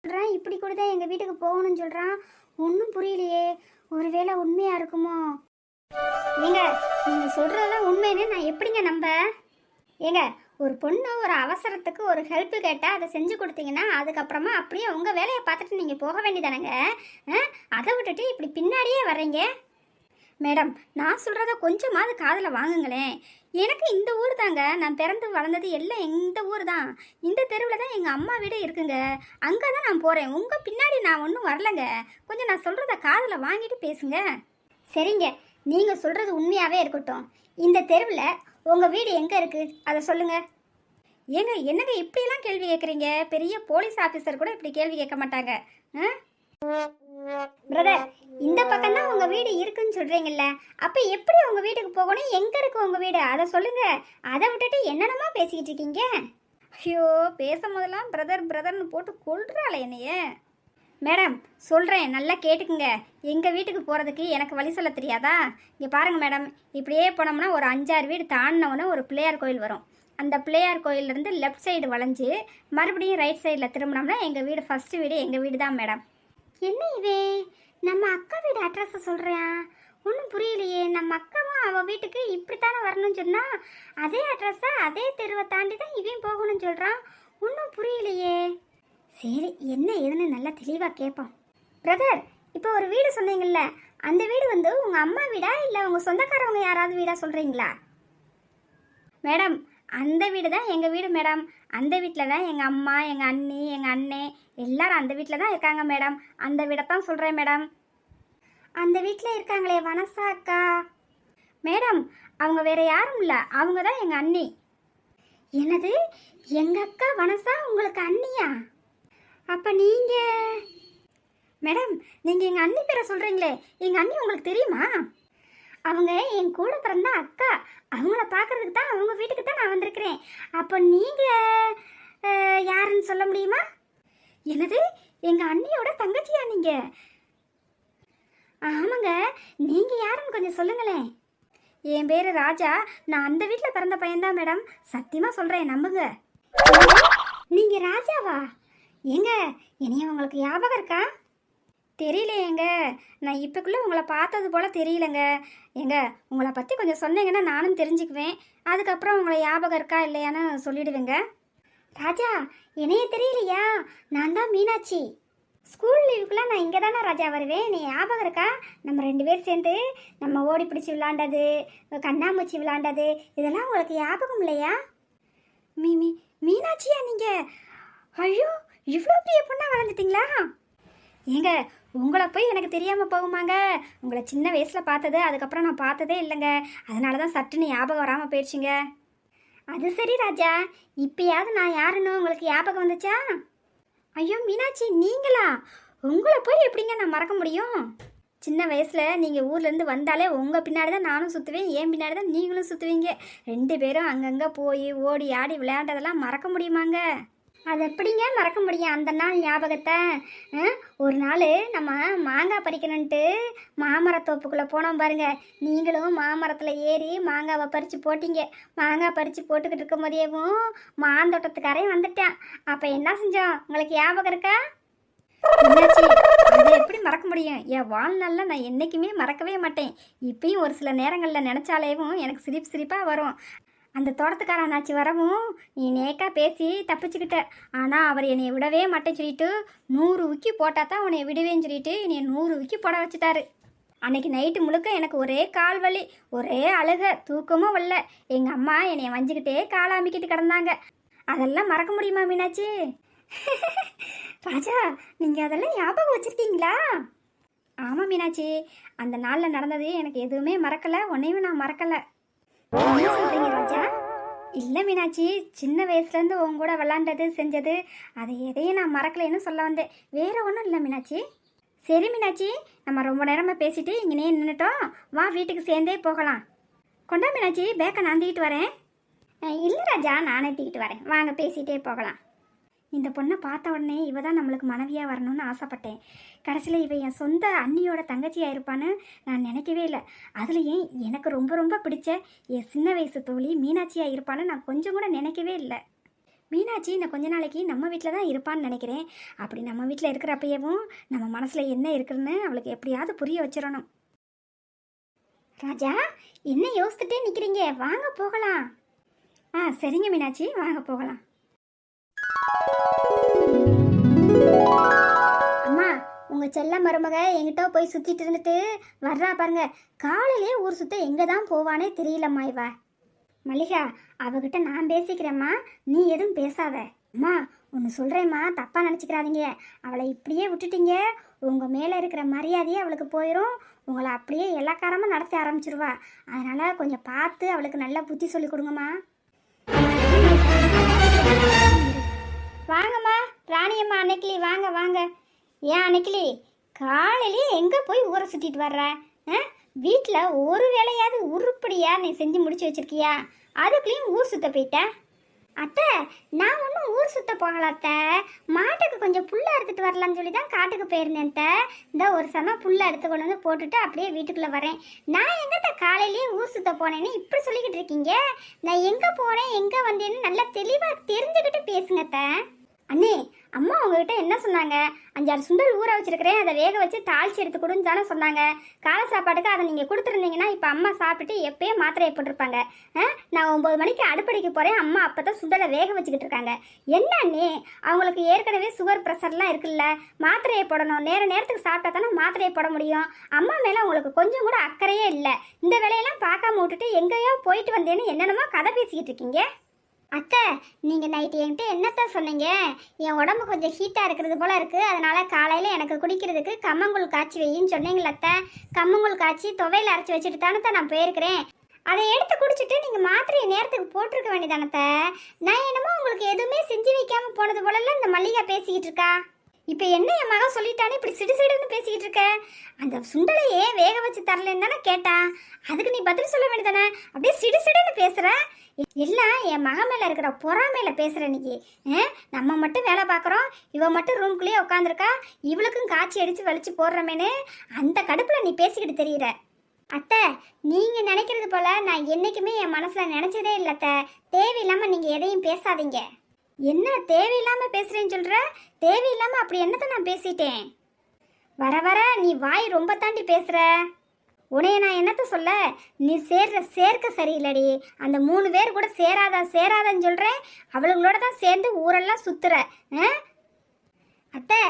சொல்கிறான், இப்படி கூட தான் எங்கள் வீட்டுக்கு போகணும்னு சொல்கிறான். ஒன்றும் புரியலையே. ஒருவேளை உண்மையாக இருக்குமோ? ஏங்க, நீங்கள் சொல்கிறதெல்லாம் உண்மைன்னு நான் எப்படிங்க நம்ப? ஏங்க, ஒரு பொண்ணு ஒரு அவசரத்துக்கு ஒரு ஹெல்ப் கேட்டால் அதை செஞ்சு கொடுத்தீங்கன்னா அதுக்கப்புறமா அப்படியே உங்கள் வேலையை பார்த்துட்டு நீங்கள் போக வேண்டியதானங்க. அதை விட்டுட்டு இப்படி பின்னாடியே வர்றீங்க. மேடம், நான் சொல்கிறத கொஞ்சமாவது காதில் வாங்குங்களேன். எனக்கு இந்த ஊர் தாங்க, நான் பிறந்து வளர்ந்தது எல்லாம் இந்த ஊர் தான். இந்த தெருவில் தான் எங்கள் அம்மா வீடு இருக்குங்க. அங்கே தான் நான் போகிறேன். உங்கள் பின்னாடி நான் ஒன்றும் வரலைங்க. கொஞ்சம் நான் சொல்கிறத காதில் வாங்கிட்டு பேசுங்க. சரிங்க, நீங்கள் சொல்கிறது உண்மையாகவே இருக்கட்டும். இந்த தெருவில் உங்கள் வீடு எங்கே இருக்குது அதை சொல்லுங்கள். ஏங்க, என்னங்க இப்படியெல்லாம் கேள்வி கேட்குறீங்க? பெரிய போலீஸ் ஆஃபீஸர் கூட இப்படி கேள்வி கேட்க மாட்டாங்க. பிரதர், இந்த பக்கம் தான் உங்கள் வீடு இருக்குன்னு சொல்கிறீங்கல்ல, அப்போ எப்படி உங்கள் வீட்டுக்கு போகணும்? எங்கே இருக்குது உங்கள் வீடு அதை சொல்லுங்கள். அதை விட்டுட்டு என்னென்னமா பேசிக்கிட்டு இருக்கீங்க? ஐயோ, பேசும் போதெல்லாம் பிரதர் பிரதர்னு போட்டு கொள்றாளே என்னைய. மேடம், சொல்கிறேன், நல்லா கேட்டுக்குங்க. எங்கள் வீட்டுக்கு போகிறதுக்கு எனக்கு வழி சொல்ல தெரியாதா? இங்கே பாருங்கள் மேடம், இப்படியே போனோம்னா ஒரு 5-6 வீடு தாண்டினவுடனே ஒரு பிள்ளையார் கோயில் வரும். அந்த பிள்ளையார் கோயிலேருந்து லெஃப்ட் சைடு வளைஞ்சு மறுபடியும் ரைட் சைடில் திரும்பினோம்னா எங்கள் வீடு, ஃபஸ்ட்டு வீடு எங்கள் வீடு தான் மேடம். என்ன இவே, நம்ம அக்கா வீடு அட்ரஸை சொல்கிறேன்? ஒன்றும் புரியலையே. நம்ம அக்காவும் அவள் வீட்டுக்கு இப்படித்தானே வரணும்னு சொன்னால் அதே அட்ரஸை அதே தெருவை தாண்டி தான் இவன் போகணும்னு சொல்கிறான். ஒன்றும் புரியலையே. சரி, என்ன ஏதுன்னு நல்லா தெளிவாக கேட்போம். பிரதர், இப்போ ஒரு வீடு சொன்னீங்கல்ல, அந்த வீடு வந்து உங்கள் அம்மா வீடா இல்லை உங்கள் சொந்தக்காரவங்க யாராவது வீடா சொல்கிறீங்களா? மேடம், அந்த வீடு தான் எங்கள் வீடு மேடம். அந்த வீட்டில் தான் எங்கள் அம்மா, எங்கள் அண்ணி, எங்கள் அண்ணே எல்லாரும் அந்த வீட்டில் தான் இருக்காங்க மேடம். அந்த வீடைத்தான் சொல்கிறேன் மேடம். அந்த வீட்டில் இருக்காங்களே வனசா அக்கா மேடம், அவங்க வேறு யாரும் இல்லை, அவங்க தான் எங்கள் அண்ணி. என்னது, எங்கள் அக்கா வனசா உங்களுக்கு அண்ணியா? அப்போ நீங்கள் மேடம், நீங்கள் எங்கள் அண்ணி பேரை சொல்கிறீங்களே, எங்கள் அண்ணி உங்களுக்கு தெரியுமா? அவங்க என் கூட பிறந்த அக்கா. அவங்கள பார்க்கறதுக்கு தான் அவங்க வீட்டுக்கு தான் நான் வந்திருக்கிறேன். அப்போ நீங்கள் யாருன்னு சொல்ல முடியுமா? என்னது, எங்கள் அண்ணியோட தங்கச்சியா நீங்கள்? ஆமாங்க, நீங்கள் யாருன்னு கொஞ்சம் சொல்லுங்களேன். என் பேர் ராஜா. நான் அந்த வீட்டில் பிறந்த பையன்தான் மேடம். சத்தியமாக சொல்கிறேன், நம்புங்க. நீங்கள் ராஜாவா? ஏங்க, இனியும் உங்களுக்கு ஞாபகம் இருக்கா? தெரியலையேங்க, நான் இப்போக்குள்ளே உங்களை பார்த்தது போல் தெரியலங்க. ஏங்க, உங்களை பற்றி கொஞ்சம் சொன்னீங்கன்னா நானும் தெரிஞ்சுக்குவேன். அதுக்கப்புறம் உங்களை ஞாபகம் இருக்கா இல்லையான்னு சொல்லிடுவேங்க. ராஜா, என்னைய தெரியலையா? நான் தான் மீனாட்சி. ஸ்கூல் லீவுக்குள்ளே நான் இங்கே தானே ராஜா வருவேன். நீ ஞாபகம் இருக்கா? நம்ம 2 பேர் சேர்ந்து நம்ம ஓடி பிடிச்சி விளாண்டது, கண்ணாமூச்சி விளாண்டது, இதெல்லாம் உங்களுக்கு ஞாபகம் இல்லையா? மீனாட்சியா நீங்கள்? ஐயோ, இவ்வளோ பெரிய பொண்ணாக வளர்ந்துட்டிங்களா? ஏங்க, உங்களை போய் எனக்கு தெரியாமல் போகுமாங்க? உங்களை சின்ன வயசில் பார்த்தது, அதுக்கப்புறம் நான் பார்த்ததே இல்லைங்க. அதனால தான் சட்டுன்னு ஞாபகம் வராமல் போயிடுச்சுங்க. அது சரி ராஜா, இப்போயாவது நான் யாருன்னு உங்களுக்கு ஞாபகம் வந்துச்சா? ஐயோ மீனாட்சி, நீங்களா? உங்களை போய் எப்படிங்க நான் மறக்க முடியும்? சின்ன வயசில் நீங்கள் ஊர்லேருந்து வந்தாலே உங்கள் பின்னாடி தான் நானும் சுற்றுவேன், என் பின்னாடி தான் நீங்களும் சுற்றுவீங்க. 2 பேரும் அங்கங்கே போய் ஓடி ஆடி விளையாண்டதெல்லாம் மறக்க முடியுமாங்க? அது எப்படிங்க மறக்க முடியும் அந்த நாள் ஞாபகத்தை? ஒரு நாள் நம்ம மாங்காய் பறிக்கணுன்ட்டு மாமரத்தோப்புக்குள்ளே போனோம் பாருங்க. நீங்களும் மாமரத்தில் ஏறி மாங்காவை பறித்து போட்டிங்க. மாங்காய் பறித்து போட்டுக்கிட்டு இருக்கும் போதேவும் மாந்தோட்டத்துக்காரையும் வந்துட்டேன். அப்போ என்ன செஞ்சோம் உங்களுக்கு ஞாபகம் இருக்கா? என்னாச்சு? அதை எப்படி மறக்க முடியும்? என் வாழ்நாளில் நான் என்றைக்குமே மறக்கவே மாட்டேன். இப்பயும் ஒரு சில நேரங்களில் நினச்சாலேவும் எனக்கு சிரிப்பாக வரும். அந்த தோட்டத்துக்காரனாச்சு வரவும் நீ நேக்கா பேசி தப்பிச்சுக்கிட்ட. ஆனால் அவர் என்னை விடவே மாட்டேன்னு சொல்லிட்டு 100 உக்கி போட்டால் தான் உன்னை விடுவேன்னு சொல்லிட்டு என்னை 100 உக்கி போட வச்சுட்டாரு. அன்னைக்கு நைட்டு முழுக்க எனக்கு ஒரே கால் வலி, ஒரே அழுக, தூக்கமும் வரல. எங்கள் அம்மா என்னை வஞ்சிக்கிட்டே காலாமிக்கிட்டு கிடந்தாங்க. அதெல்லாம் மறக்க முடியுமா மீனாட்சி? ராஜா, நீங்கள் அதெல்லாம் ஞாபகம் வச்சுருக்கீங்களா? ஆமாம் மீனாட்சி, அந்த நாளில் நடந்தது எனக்கு எதுவுமே மறக்கலை, உன்னையும் நான் மறக்கலை. என்ன சொல்கிறீங்க ராஜா? இல்லை மீனாட்சி, சின்ன வயசுலேருந்து உங்க கூட விளாண்டது செஞ்சது அதை எதையும் நான் மறக்கலைன்னு சொல்ல வந்தேன், வேறு ஒன்றும் இல்லை மீனாட்சி. சரி மீனாட்சி, நம்ம ரொம்ப நேரமாக பேசிட்டு இங்கேனே நின்றுட்டோம், வா வீட்டுக்கு சேர்ந்தே போகலாம். கொண்டா மீனாட்சி, பேக்கை நான் தூக்கிட்டு வரேன். இல்லை ராஜா, நானே தூக்கிட்டு வரேன், வாங்க பேசிகிட்டே போகலாம். இந்த பொண்ணை பார்த்த உடனே இவ தான் நம்மளுக்கு மனைவியாக வரணும்னு ஆசைப்பட்டேன். கடைசியில் இவ என் சொந்த அண்ணியோட தங்கச்சியாக இருப்பான்னு நான் நினைக்கவே இல்லை. அதுலேயும் எனக்கு ரொம்ப ரொம்ப பிடிச்ச என் சின்ன வயசு தோழி மீனாட்சியாக இருப்பான்னு நான் கொஞ்சம் கூட நினைக்கவே இல்லை. மீனாட்சி இந்த கொஞ்ச நாளைக்கு நம்ம வீட்டில் தான் இருப்பான்னு நினைக்கிறேன். அப்படி நம்ம வீட்டில் இருக்கிறப்பயவும் நம்ம மனசில் என்ன இருக்குன்னு அவளுக்கு எப்படியாவது புரிய வச்சிடணும். ராஜா, என்ன யோசிச்சுட்டே நிற்கிறீங்க? வாங்க போகலாம். சரிங்க மீனாட்சி, வாங்க போகலாம். அம்மா, உங்கள் செல்ல மருமக எங்கிட்ட போய் சுற்றிட்டு இருந்துட்டு வர்றா பாருங்க. காலையிலே ஊர் சுத்த எங்கே தான் போவானே தெரியலம்மா இவ. மல்லிகா, அவகிட்ட நான் பேசிக்கிறேம்மா, நீ எதுவும் பேசாத. அம்மா, ஒன்று சொல்கிறேம்மா, தப்பாக நினச்சிக்கிறாதீங்க. அவளை இப்படியே விட்டுட்டீங்க, உங்கள் மேலே இருக்கிற மரியாதையே அவளுக்கு போயிடும். உங்களை அப்படியே எல்லாக்காரமாக நடத்த ஆரம்பிச்சிருவா. அதனால் கொஞ்சம் பார்த்து அவளுக்கு நல்லா புத்தி சொல்லி கொடுங்கம்மா. வாங்கம்மா ராணியம்மா, அன்னைக்கிளி வாங்க வாங்க. ஏன் அன்னைக்கிளி, காலையிலேயே எங்கே போய் ஊரை சுற்றிட்டு வர்ற? வீட்டில் ஒரு வேலையாவது உருப்படியா நீ செஞ்சு முடிச்சு வச்சிருக்கியா? அதுக்குள்ளேயும் ஊர் சுத்த போயிட்ட. அத்தை, நான் ஒன்றும் ஊர் சுத்த போகல அத்தை. மாட்டுக்கு கொஞ்சம் புல்லை எடுத்துகிட்டு வரலான்னு சொல்லி தான் காட்டுக்கு போயிருந்தேன் அத்தை. இந்த ஒரு சம புல்லை எடுத்து கொண்டு வந்து போட்டுட்டு அப்படியே வீட்டுக்குள்ளே வரேன். நான் எங்கே காலையிலேயே ஊர் சுத்த போனேன்னு இப்படி சொல்லிக்கிட்டு இருக்கீங்க? நான் எங்கே போனேன் எங்கே வந்தேன்னு நல்லா தெளிவாக தெரிஞ்சுக்கிட்டு பேசுங்க அத்தை. அண்ணே, அம்மா உங்ககிட்ட என்ன சொன்னாங்க? 5-6 சுண்டல் ஊற வச்சிருக்கிறேன், அதை வேக வச்சு தாளிச்சு எடுத்து கொடுன்னு தானே சொன்னாங்க. காலை சாப்பாட்டுக்கு அதை நீங்கள் கொடுத்துருந்தீங்கன்னா இப்போ அம்மா சாப்பிட்டுட்டு எப்பயே மாத்திரையை போட்டிருப்பாங்க. நான் 9 மணிக்கு அடுப்படிக்கு போகிறேன், அம்மா அப்போ தான் சுண்டலை வேக வச்சுக்கிட்டு இருக்காங்க. என்ன அண்ணே, அவங்களுக்கு ஏற்கனவே சுகர் ப்ரெஷர்லாம் இருக்குல்ல, மாத்திரையை போடணும். நேரத்துக்கு சாப்பிட்டா தானே மாத்திரையை போட முடியும். அம்மா மேலே உங்களுக்கு கொஞ்சம் கூட அக்கறையே இல்லை. இந்த வேலையெல்லாம் பார்க்காம விட்டுட்டு எங்கேயோ போயிட்டு வந்தேன்னு என்னென்னமோ கதை பேசிக்கிட்டு இருக்கீங்க. அத்தை, நீங்கள் நைட்டு என்கிட்ட என்னத்தான் சொன்னீங்க? என் உடம்பு கொஞ்சம் ஹீட்டாக இருக்கிறது போல் இருக்குது, அதனால் காலையில் எனக்கு குடிக்கிறதுக்கு கம்மங்கூழ் காய்ச்சி வையின்னு சொன்னீங்களா அத்தை? கம்மங்கூழ் காய்ச்சி துவையில் அரைச்சி வச்சுட்டு தானே நான் போயிருக்கிறேன். அதை எடுத்து குடிச்சிட்டு நீங்கள் மாத்திரையை நேரத்துக்கு போட்டிருக்க வேண்டியதானத்தை? நான் என்னமோ உங்களுக்கு எதுவுமே செஞ்சு வைக்காமல் போனது போலலாம் இந்த மல்லிகா பேசிக்கிட்டு இருக்கா. இப்போ என்ன என் மகன் சொல்லிட்டானே இப்படி சிடுசிடுன்னு பேசிக்கிட்டு இருக்க? அந்த சுண்டலையே வேக வச்சு தரலன்னு தானே கேட்டா, அதுக்கு நீ பதில் சொல்ல வேண்டியதானே? அப்படியே சிடுசிடுன்னு பேசுகிற. எல்லாம் என் மகன் மேலே இருக்கிற பொறாமையில பேசுகிற இன்னைக்கு. நம்ம மட்டும் வேலை பார்க்குறோம், இவ மட்டும் ரூம்குள்ளேயே உட்காந்துருக்கா, இவளுக்கும் காய்ச்சி அடித்து வலிச்சு போடுறமேனு அந்த கடுப்பில் நீ பேசிக்கிட்டு தெரியுற. அத்தை, நீங்கள் நினைக்கிறது போல் நான் என்றைக்குமே என் மனசில் நினச்சதே இல்லை அத்தை. தேவையில்லாமல் நீங்கள் எதையும் பேசாதீங்க. என்ன தேவையில்லாமல் பேசுகிறேன்னு சொல்கிற? தேவையில்லாமல் அப்படி என்னத்தை நான் பேசிட்டேன்? வர வர நீ வாய் ரொம்ப தாண்டி பேசுகிற. உனைய நான் என்னத்த சொல்ல? நீ சேர்க்க சரியில்லடி. அந்த 3 பேர் கூட சேராதான்னு சொல்கிறேன். அவளுங்களோட தான் சேர்ந்து ஊரெல்லாம் சுற்றுற. அத்தை,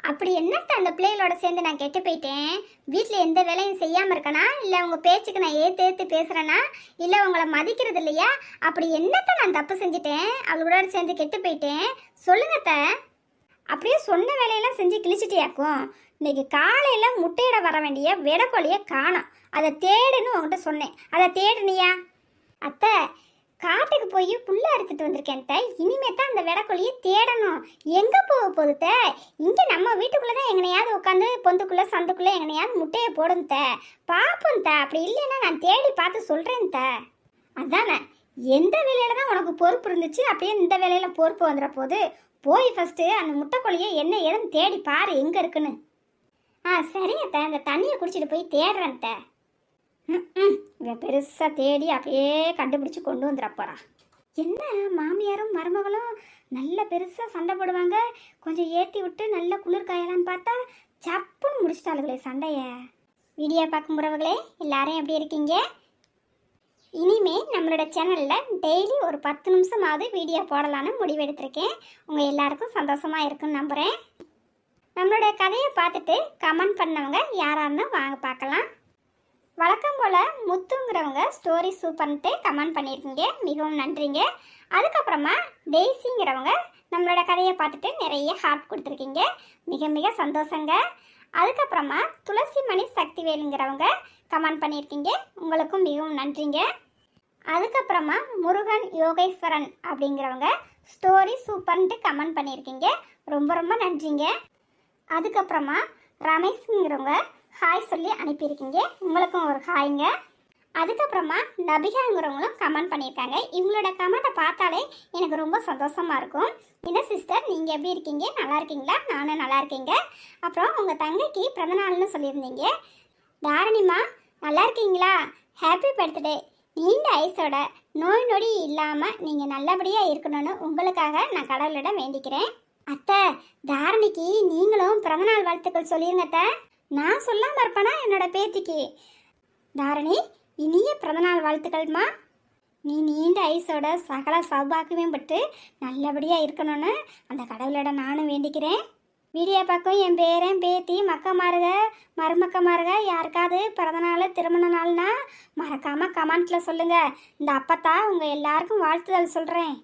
அப்படி என்னத்த அந்த பிள்ளைகளோட சேர்ந்து நான் கெட்டு போயிட்டேன்? வீட்டில் எந்த வேலையும் செய்யாமல் இருக்கனா? இல்லை உங்கள் பேச்சுக்கு நான் ஏற்று பேசுகிறேன்னா? இல்லை உங்களை மதிக்கிறது இல்லையா? அப்படி என்னத்த நான் தப்பு செஞ்சுட்டேன் அவளோட சேர்ந்து கெட்டு போயிட்டேன்? சொல்லுங்கத்த. அப்படியே சொன்ன வேலையெல்லாம் செஞ்சு கிழிச்சிட்டியாக்கும். இன்னைக்கு காலையில் முட்டையிட வர வேண்டிய வெடக்கோழியை காணோம். அதை தேடுன்னு உங்கள்கிட்ட சொன்னேன். அதை தேடுனியா? அத்தை, காட்டுக்கு போய் புல்லை எடுத்துட்டு வந்திருக்கேன். இனிமே தான் அந்த வெடக்கோழியை தேடணும். எங்கே போக போகுது? இங்கே நம்ம வீட்டுக்குள்ளே தான் எங்கனையாவது உட்காந்து பொந்துக்குள்ளே சந்துக்குள்ளே எங்கனையாவது முட்டையை போடும் பார்ப்போம். அப்படி இல்லைன்னா நான் தேடி பார்த்து சொல்கிறேன். அதானே, எந்த வேலையில் தான் உனக்கு பொறுப்பு இருந்துச்சு, அப்படியே இந்த வேலையில் பொறுப்பு வந்துட போது. போய் ஃபஸ்ட்டு அந்த முட்டைக்கோழியை என்ன ஏதுன்னு தேடி பாரு எங்கே இருக்குன்னு. சரிங்க அந்த தண்ணியை குடிச்சிட்டு போய் தேடுறேன். இவன் பெருசாக தேடி அப்படியே கண்டுபிடிச்சி கொண்டு வந்துட போகிறா. என்ன மாமியாரும் மருமகளும் நல்ல பெருசாக சண்டை போடுவாங்க, கொஞ்சம் ஏற்றி விட்டு நல்ல குளிர் காயலான்னு பார்த்தா சப்புன்னு முடிச்சிட்டாளுங்களே சண்டையை. வீடியோ பார்க்கும் உறவுகளே எல்லாரும் எப்படி இருக்கீங்க? இனிமே நம்மளோட சேனலில் டெய்லி ஒரு 10 நிமிஷமாவது வீடியோ போடலான்னு முடிவெடுத்திருக்கேன். உங்கள் எல்லாருக்கும் சந்தோஷமாக இருக்குன்னு நம்புகிறேன். நம்மளோட கதையை பார்த்துட்டு கமெண்ட் பண்ணவங்க யாராருன்னு வாங்க பார்க்கலாம். வழக்கம் போல் முத்துங்கிறவங்க ஸ்டோரி சூப்பர்ன்ட்டு கமெண்ட் பண்ணியிருக்கீங்க, மிகவும் நன்றிங்க. அதுக்கப்புறமா டெய்ஸிங்கிறவங்க நம்மளோட கதையை பார்த்துட்டு நிறைய ஹார்ட் கொடுத்துருக்கீங்க, மிக மிக சந்தோஷங்க. அதுக்கப்புறமா துளசிமணி சக்திவேலுங்கிறவங்க கமெண்ட் பண்ணியிருக்கீங்க, உங்களுக்கும் மிகவும் நன்றிங்க. அதுக்கப்புறமா முருகன் யோகேஸ்வரன் அப்படிங்கிறவங்க ஸ்டோரி சூப்பர்ன்ட்டு கமெண்ட் பண்ணியிருக்கீங்க, ரொம்ப ரொம்ப நன்றிங்க. அதுக்கப்புறமா ரமேஷ்ங்கிறவங்க ஹாய் சொல்லி அனுப்பியிருக்கீங்க, உங்களுக்கும் ஒரு ஹாய்ங்க. அதுக்கப்புறமா நபிகாங்கிறவங்களும் கமெண்ட் பண்ணியிருக்காங்க. இவங்களோட கமெண்ட்டை பார்த்தாலே எனக்கு ரொம்ப சந்தோஷமாக இருக்கும். என்ன சிஸ்டர், நீங்கள் எப்படி இருக்கீங்க? நல்லா இருக்கீங்களா? நானும் நல்லா இருக்கீங்க. அப்புறம் உங்கள் தங்கைக்கு பிறந்தநாள்னு சொல்லியிருந்தீங்க. தாரணிமா நல்லா இருக்கீங்களா? Happy birthday. நீண்ட ஆயுசோட நோய் நொடி இல்லாமல் நீங்கள் நல்லபடியாக இருக்கணும்னு உங்களுக்காக நான் கடவுளிடம் வேண்டிக்கிறேன். அத்தை, தாரணிக்கு நீங்களும் பிறந்தநாள் வாழ்த்துக்கள் சொல்லிருங்க அத்தை. நான் சொல்லாமல் இருப்பேனா என்னோட பேத்திக்கு? தாரணி, இனிய பிறந்தநாள் வாழ்த்துக்கள்மா. நீ நீண்ட ஆயுசோட சகல சௌபாக்கியமும் பட்டு நல்லபடியாக இருக்கணும்னு அந்த கடவுளிடம் நானும் வேண்டிக்கிறேன். வீடியோ பார்க்கும் என் பேரன் பேத்தி மக்கமாருக மருமக்கமாருக யாருக்காவது பிறந்தநாள் திருமண நாள்னா மறக்காமல் கமெண்ட்டில் சொல்லுங்கள். இந்த அப்பத்தா உங்கள் எல்லாருக்கும் வாழ்த்துதல் சொல்கிறேன்.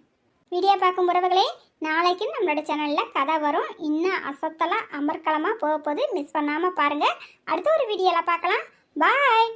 வீடியோ பார்க்கும் உறவுகளே, நாளைக்கு நம்மளோட சேனலில் கதை வரும். இன்னும் அசத்தலாக அமர்க்கலமாக போக போகுது. மிஸ் பண்ணாமல் பாருங்கள். அடுத்த ஒரு வீடியோவில் பார்க்கலாம். பாய்.